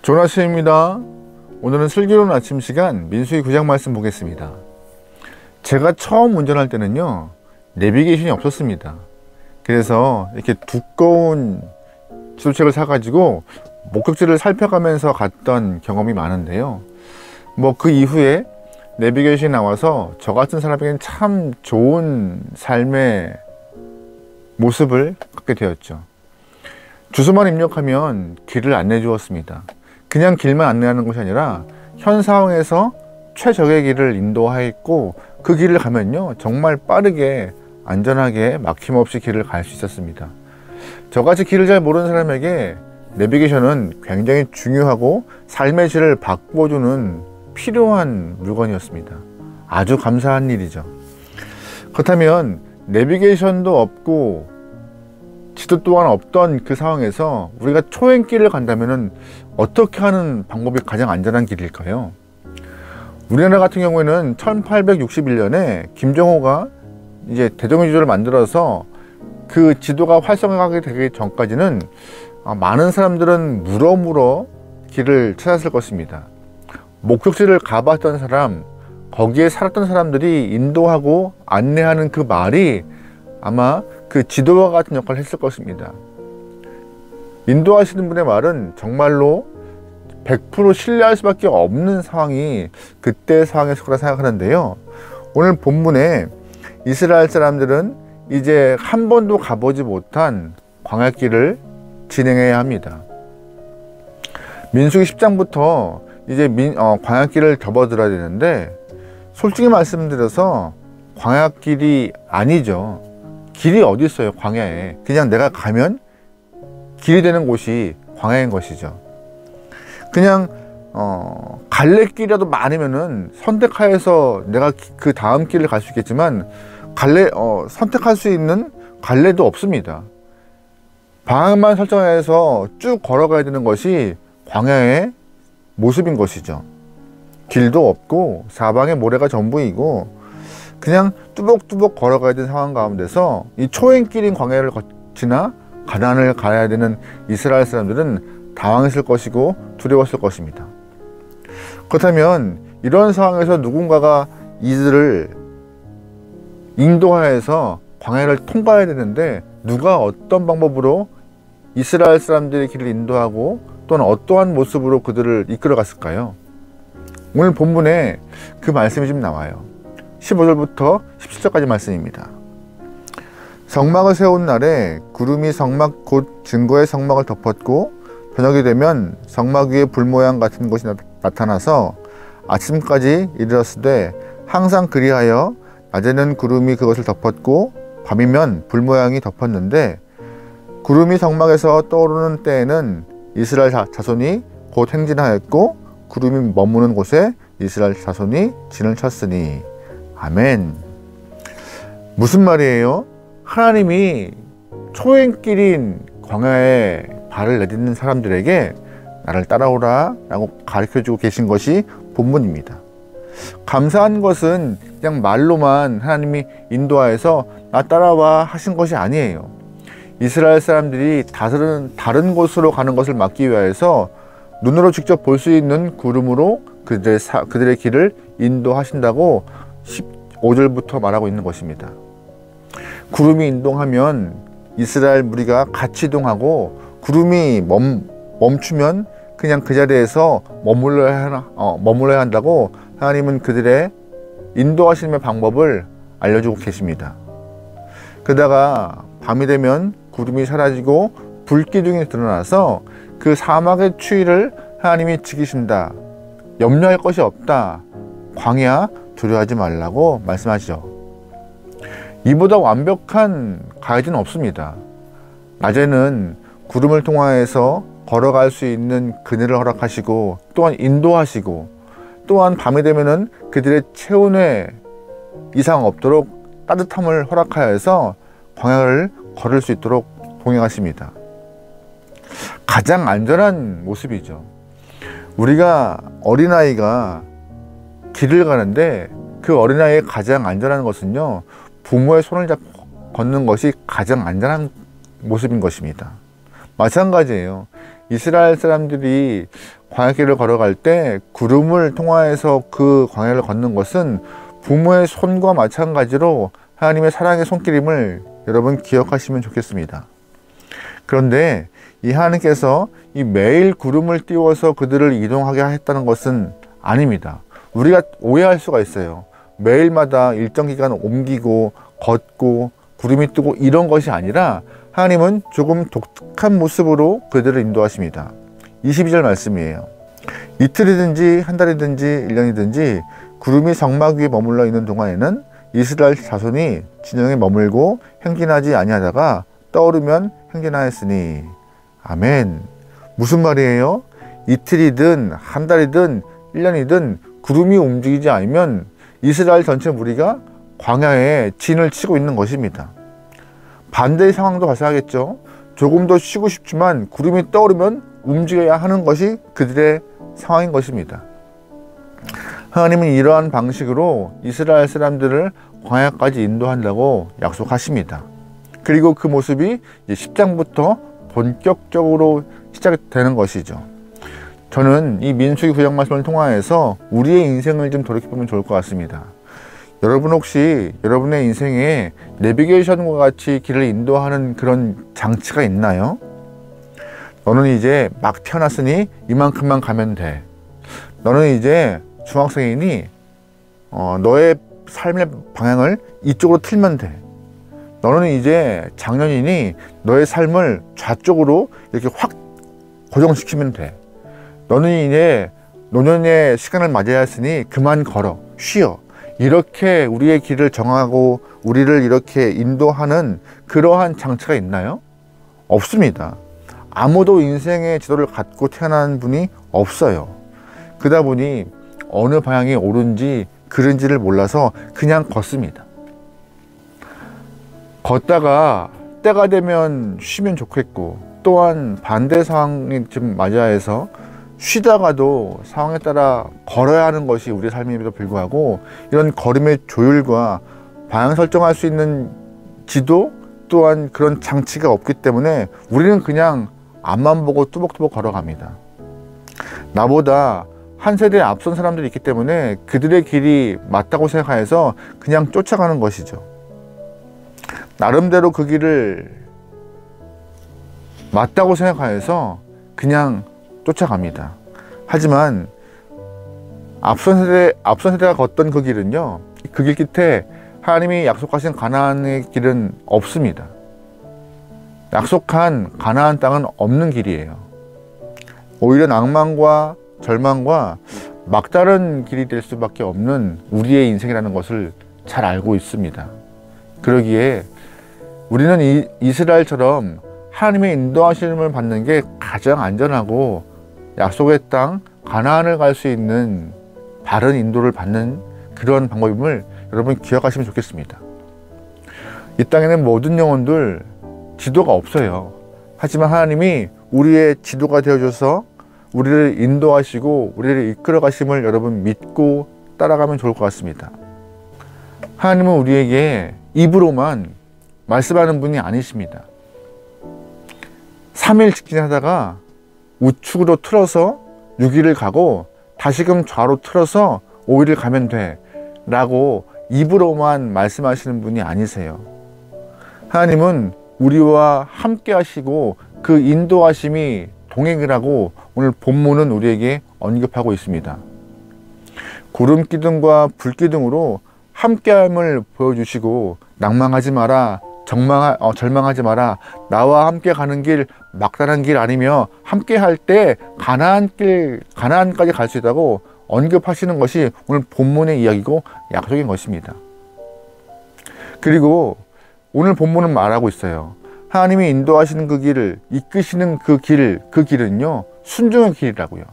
좋은 아침입니다. 오늘은 슬기로운 아침 시간 민수기 9장 말씀 보겠습니다. 제가 처음 운전할 때는요, 내비게이션이 없었습니다. 그래서 이렇게 두꺼운 지도책을 사가지고 목적지를 살펴가면서 갔던 경험이 많은데요, 뭐 그 이후에 내비게이션이 나와서 저 같은 사람에게는 참 좋은 삶의 모습을 갖게 되었죠. 주소만 입력하면 길을 안내해 주었습니다. 그냥 길만 안내하는 것이 아니라 현 상황에서 최적의 길을 인도하였고, 그 길을 가면요, 정말 빠르게 안전하게 막힘없이 길을 갈 수 있었습니다. 저같이 길을 잘 모르는 사람에게 내비게이션은 굉장히 중요하고 삶의 질을 바꿔주는 필요한 물건이었습니다. 아주 감사한 일이죠. 그렇다면 내비게이션도 없고 지도 또한 없던 그 상황에서 우리가 초행길을 간다면 어떻게 하는 방법이 가장 안전한 길일까요? 우리나라 같은 경우에는 1861년에 김정호가 이제 대동지도를 만들어서 그 지도가 활성화하게 되기 전까지는 많은 사람들은 물어 길을 찾았을 것입니다. 목적지를 가봤던 사람, 거기에 살았던 사람들이 인도하고 안내하는 그 말이 아마 그 지도와 같은 역할을 했을 것입니다. 인도하시는 분의 말은 정말로 100% 신뢰할 수밖에 없는 상황이 그때 상황에 속하라 생각하는데요, 오늘 본문에 이스라엘 사람들은 이제 한 번도 가보지 못한 광야길을 진행해야 합니다. 민수기 10장부터 이제 광야길을 접어들어야 되는데, 솔직히 말씀드려서 광야길이 아니죠. 길이 어디 있어요, 광야에. 그냥 내가 가면 길이 되는 곳이 광야인 것이죠. 그냥 갈래길이라도 많으면은 선택하여서 내가 그 다음 길을 갈 수 있겠지만, 선택할 수 있는 갈래도 없습니다. 방향만 설정해서 쭉 걸어가야 되는 것이 광야의 모습인 것이죠. 길도 없고 사방에 모래가 전부이고 그냥 뚜벅뚜벅 걸어가야 되는 상황 가운데서 이 초행길인 광야를 지나 가나안을 가야 되는 이스라엘 사람들은 당황했을 것이고 두려웠을 것입니다. 그렇다면 이런 상황에서 누군가가 이들을 인도하여서 광야를 통과해야 되는데, 누가 어떤 방법으로 이스라엘 사람들의 길을 인도하고 또는 어떠한 모습으로 그들을 이끌어 갔을까요? 오늘 본문에 그 말씀이 좀 나와요. 15절부터 17절까지 말씀입니다. 성막을 세운 날에 구름이 성막 곧 증거의 성막을 덮었고, 저녁이 되면 성막 위에 불 모양 같은 것이 나타나서 아침까지 이르렀으되, 항상 그리하여 낮에는 구름이 그것을 덮었고 밤이면 불 모양이 덮었는데, 구름이 성막에서 떠오르는 때에는 이스라엘 자손이 곧 행진하였고, 구름이 머무는 곳에 이스라엘 자손이 진을 쳤으니. 아멘. 무슨 말이에요? 하나님이 초행길인 광야에 발을 내딛는 사람들에게 나를 따라오라 라고 가르쳐주고 계신 것이 본문입니다. 감사한 것은 그냥 말로만 하나님이 인도하여서 나 따라와 하신 것이 아니에요. 이스라엘 사람들이 다른 곳으로 가는 것을 막기 위해서 눈으로 직접 볼 수 있는 구름으로 그들의 길을 인도하신다고 15절부터 말하고 있는 것입니다. 구름이 인도하면 이스라엘 무리가 같이 이동하고, 구름이 멈추면 그냥 그 자리에서 머물러야 한다고 하나님은 그들의 인도하심의 방법을 알려주고 계십니다. 그러다가 밤이 되면 구름이 사라지고 불기둥이 드러나서 그 사막의 추위를 하나님이 지키신다. 염려할 것이 없다. 광야 두려워하지 말라고 말씀하시죠. 이보다 완벽한 가이드는 없습니다. 낮에는 구름을 통하여서 걸어갈 수 있는 그늘을 허락하시고 또한 인도하시고, 또한 밤이 되면은 그들의 체온에 이상 없도록 따뜻함을 허락하여서 광야를 걸을 수 있도록 동행하십니다. 가장 안전한 모습이죠. 우리가 어린아이가 길을 가는데 그 어린아이의 가장 안전한 것은요, 부모의 손을 잡고 걷는 것이 가장 안전한 모습인 것입니다. 마찬가지예요. 이스라엘 사람들이 광야길을 걸어갈 때 구름을 통하여서 그 광야를 걷는 것은 부모의 손과 마찬가지로 하나님의 사랑의 손길임을 여러분 기억하시면 좋겠습니다. 그런데 이 하나님께서 이 매일 구름을 띄워서 그들을 이동하게 했다는 것은 아닙니다. 우리가 오해할 수가 있어요. 매일마다 일정 기간 옮기고 걷고 구름이 뜨고 이런 것이 아니라 하나님은 조금 독특한 모습으로 그들을 인도하십니다. 22절 말씀이에요. 이틀이든지 한 달이든지 1년이든지 구름이 성막 위에 머물러 있는 동안에는 이스라엘 자손이 진영에 머물고 행진하지 아니하다가 떠오르면 행진하였으니. 아멘. 무슨 말이에요? 이틀이든 한 달이든 1년이든 구름이 움직이지 않으면 이스라엘 전체 무리가 광야에 진을 치고 있는 것입니다. 반대의 상황도 발생하겠죠. 조금 더 쉬고 싶지만 구름이 떠오르면 움직여야 하는 것이 그들의 상황인 것입니다. 하나님은 이러한 방식으로 이스라엘 사람들을 광야까지 인도한다고 약속하십니다. 그리고 그 모습이 이제 10장부터 본격적으로 시작되는 것이죠. 저는 이 민수기 9장 말씀을 통하여서 우리의 인생을 좀 돌이켜보면 좋을 것 같습니다. 여러분 혹시 여러분의 인생에 내비게이션과 같이 길을 인도하는 그런 장치가 있나요? 너는 이제 막 태어났으니 이만큼만 가면 돼. 너는 이제 중학생이니 너의 삶의 방향을 이쪽으로 틀면 돼. 너는 이제 장년이니 너의 삶을 좌쪽으로 이렇게 확 고정시키면 돼. 너는 이제 노년의 시간을 맞이해야 했으니 그만 걸어, 쉬어. 이렇게 우리의 길을 정하고 우리를 이렇게 인도하는 그러한 장치가 있나요? 없습니다. 아무도 인생의 지도를 갖고 태어난 분이 없어요. 그러다 보니 어느 방향이 옳은지 그른지를 몰라서 그냥 걷습니다. 걷다가 때가 되면 쉬면 좋겠고, 또한 반대 상황이 좀 맞이해서 쉬다가도 상황에 따라 걸어야 하는 것이 우리의 삶임에도 불구하고 이런 걸음의 조율과 방향 설정할 수 있는 지도 또한 그런 장치가 없기 때문에 우리는 그냥 앞만 보고 뚜벅뚜벅 걸어갑니다. 나보다 한 세대 앞선 사람들이 있기 때문에 그들의 길이 맞다고 생각해서 그냥 쫓아가는 것이죠. 나름대로 그 길을 맞다고 생각해서 그냥 쫓아갑니다. 하지만 앞선 세대가 걷던 그 길은요, 그 길 끝에 하나님이 약속하신 가나안의 길은 없습니다. 약속한 가나안 땅은 없는 길이에요. 오히려 낭만과 절망과 막다른 길이 될 수밖에 없는 우리의 인생이라는 것을 잘 알고 있습니다. 그러기에 우리는 이스라엘처럼 하나님의 인도하심을 받는 게 가장 안전하고 약속의 땅 가나안을 갈 수 있는 바른 인도를 받는 그런 방법임을 여러분 기억하시면 좋겠습니다. 이 땅에는 모든 영혼들 지도가 없어요. 하지만 하나님이 우리의 지도가 되어줘서 우리를 인도하시고 우리를 이끌어 가심을 여러분 믿고 따라가면 좋을 것 같습니다. 하나님은 우리에게 입으로만 말씀하는 분이 아니십니다. 3일 직진하다가 우측으로 틀어서 6일을 가고 다시금 좌로 틀어서 5일을 가면 돼 라고 입으로만 말씀하시는 분이 아니세요. 하나님은 우리와 함께 하시고 그 인도하심이 동행을 하고 오늘 본문은 우리에게 언급하고 있습니다. 구름 기둥과 불 기둥으로 함께함을 보여주시고 낭망하지 마라, 절망하지 마라, 나와 함께 가는 길 막다른 길 아니며 함께 할 때 가나안까지 갈 수 있다고 언급하시는 것이 오늘 본문의 이야기고 약속인 것입니다. 그리고 오늘 본문은 말하고 있어요. 하나님이 인도하시는 그 길을 이끄시는 그 길은요 순종의 길이라고요.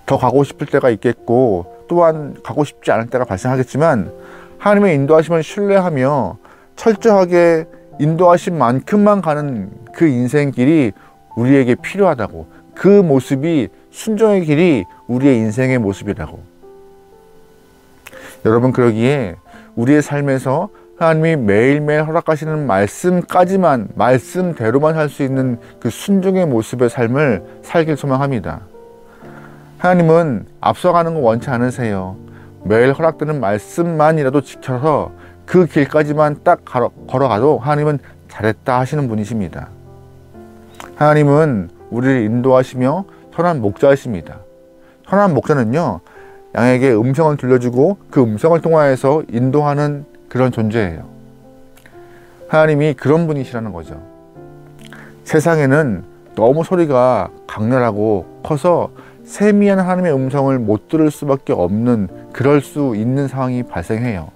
더 가고 싶을 때가 있겠고 또한 가고 싶지 않을 때가 발생하겠지만 하나님의 인도하심을 신뢰하며 철저하게 인도하신 만큼만 가는 그 인생길이 우리에게 필요하다고, 그 모습이 순종의 길이 우리의 인생의 모습이라고. 여러분 그러기에 우리의 삶에서 하나님이 매일매일 허락하시는 말씀까지만, 말씀대로만 살 수 있는 그 순종의 모습의 삶을 살길 소망합니다. 하나님은 앞서가는 거 원치 않으세요. 매일 허락되는 말씀만이라도 지켜서 그 길까지만 딱 걸어가도 하나님은 잘했다 하시는 분이십니다. 하나님은 우리를 인도하시며 선한 목자이십니다. 선한 목자는요, 양에게 음성을 들려주고 그 음성을 통하여서 인도하는 그런 존재예요. 하나님이 그런 분이시라는 거죠. 세상에는 너무 소리가 강렬하고 커서 세미한 하나님의 음성을 못 들을 수밖에 없는, 그럴 수 있는 상황이 발생해요.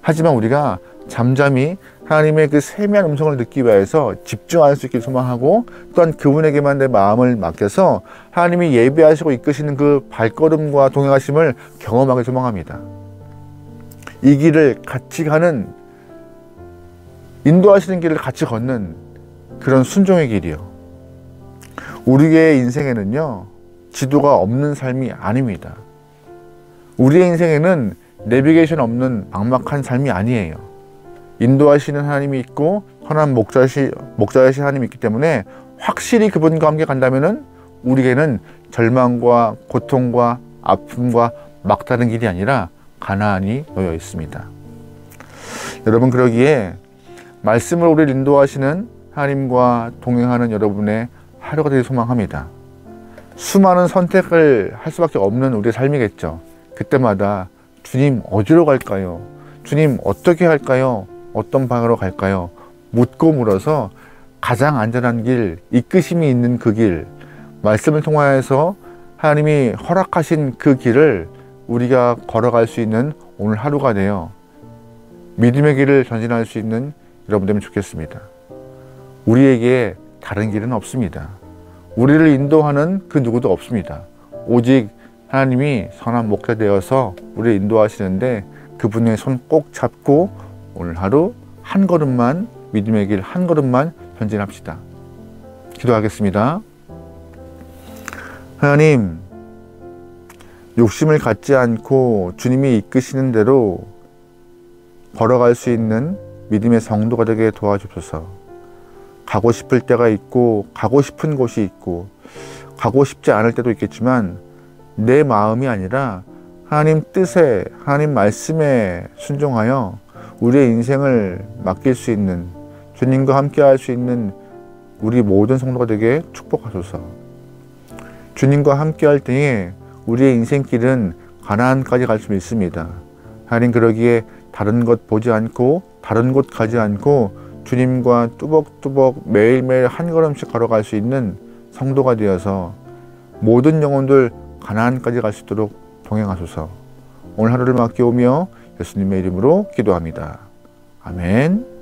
하지만 우리가 잠잠히 하나님의 그 세미한 음성을 듣기 위해서 집중할 수 있길 소망하고, 또한 그분에게만 내 마음을 맡겨서 하나님이 예배하시고 이끄시는 그 발걸음과 동행하심을 경험하길 소망합니다. 이 길을 같이 가는, 인도하시는 길을 같이 걷는 그런 순종의 길이요. 우리의 인생에는요, 지도가 없는 삶이 아닙니다. 우리의 인생에는 내비게이션 없는 막막한 삶이 아니에요. 인도하시는 하나님이 있고 선한 목자이신 하나님이 있기 때문에 확실히 그분과 함께 간다면은 우리에게는 절망과 고통과 아픔과 막다른 길이 아니라 가나안이 놓여 있습니다. 여러분, 그러기에 말씀을 우리를 인도하시는 하나님과 동행하는 여러분의 하루가 되길 소망합니다. 수많은 선택을 할 수밖에 없는 우리의 삶이겠죠. 그때마다 주님 어디로 갈까요? 주님 어떻게 할까요? 어떤 방향으로 갈까요? 묻고 물어서 가장 안전한 길, 이끄심이 있는 그 길, 말씀을 통하여서 하나님이 허락하신 그 길을 우리가 걸어갈 수 있는 오늘 하루가 되어 믿음의 길을 전진할 수 있는 여러분 되면 좋겠습니다. 우리에게 다른 길은 없습니다. 우리를 인도하는 그 누구도 없습니다. 오직 하나님이 선한 목자 되어서 우리를 인도하시는데 그분의 손 꼭 잡고 오늘 하루 한 걸음만, 믿음의 길 한 걸음만 전진합시다. 기도하겠습니다. 하나님, 욕심을 갖지 않고 주님이 이끄시는 대로 걸어갈 수 있는 믿음의 성도가 되게 도와주소서. 가고 싶을 때가 있고 가고 싶은 곳이 있고 가고 싶지 않을 때도 있겠지만 내 마음이 아니라 하나님 뜻에, 하나님 말씀에 순종하여 우리의 인생을 맡길 수 있는, 주님과 함께 할 수 있는 우리 모든 성도가 되게 축복하소서. 주님과 함께 할 때에 우리의 인생길은 가나안까지 갈 수 있습니다. 하나님, 그러기에 다른 것 보지 않고 다른 곳 가지 않고 주님과 뚜벅뚜벅 매일매일 한 걸음씩 걸어갈 수 있는 성도가 되어서 모든 영혼들 가나안까지 갈 수 있도록 동행하소서. 오늘 하루를 맡겨오며 예수님의 이름으로 기도합니다. 아멘.